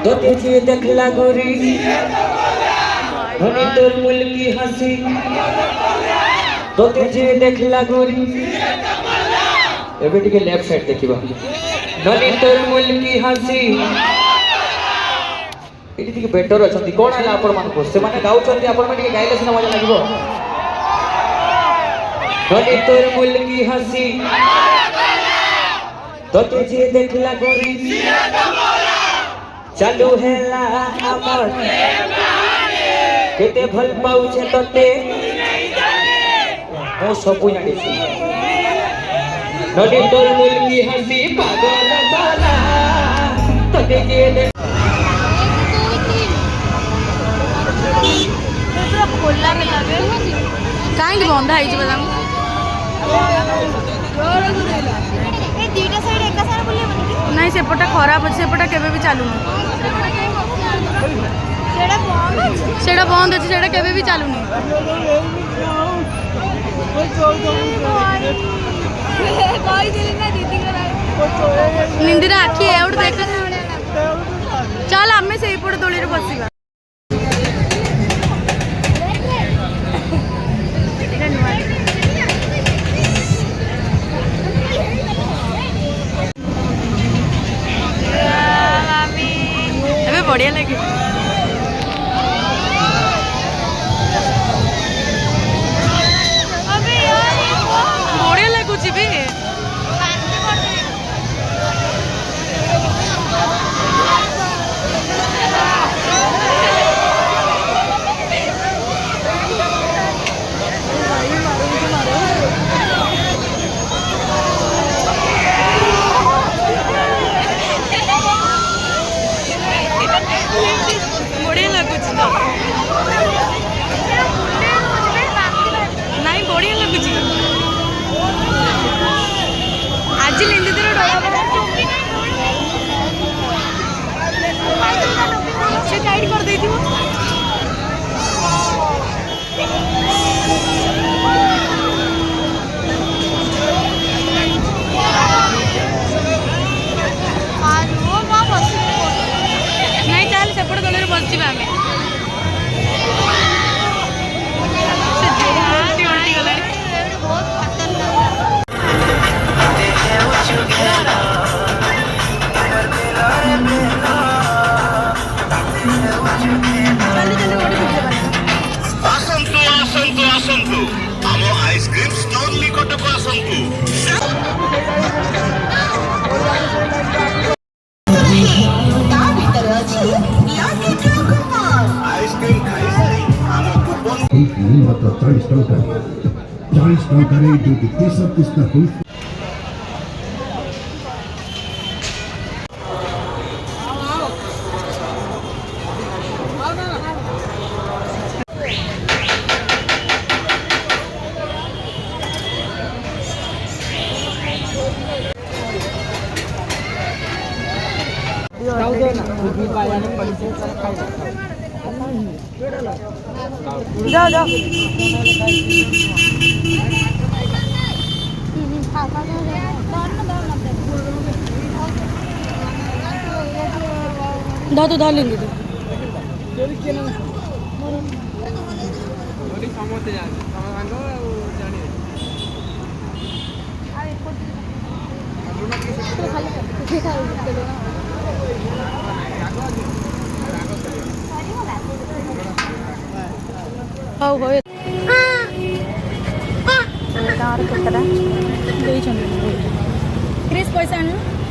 तो तुझे देखला गोरी धनी तोर मुल की हंसी तो तुझे देखला गोरी एबे टिके लेफ्ट साइड देखिबा धनी तोर मुल की हंसी एटी टिके बेटर अछंती कोन आला आपण मान को से माने गाउ छंती आपण माने टिके गाइले सिना मजा लागिबो धनी तोर मुल की हंसी तो तुझे देखला गोरी चालू हैला अमर केते भल पाउछे तते ओ सबु जानिसी नडी तोर मुल की हंसी पागल बाला तते जे दे पूरा खोला में लागे काहे बंधा आइछ बला ए दीटा साइड एका सारा बोले बनी नहीं सेपटा खराब अछि सेपटा केबे भी चालू सेड़ा बंद अछि सेड़ा केबे भी चालू नहीं कोई दिल ना दीदी को निंदिरा आखी एउड देख चल आमे से एपड़ दोली रे बसिबा बढ़िया लगे बढ़िया लगुच भी बढ़िया लगुच नहीं बढ़िया लगुच आज लिंदी दिन से टाइट कर दे नहीं चल सेपट दल बस आम आसंतु आसंतु आसंतु आम आइसक्रीम स्टोर निकट को आसंतु आइसक्रीम खाई सारी आम कुपन मात्र 40 टंका जो देश पुस्तक जाओ जाओ दा तो डाल लेंगे ହଉ ହଉ ଗାଁର କେତେଟା ଦେଇଛନ୍ତି କ୍ରିସ୍ ପଇସା ଆଣିଲୁ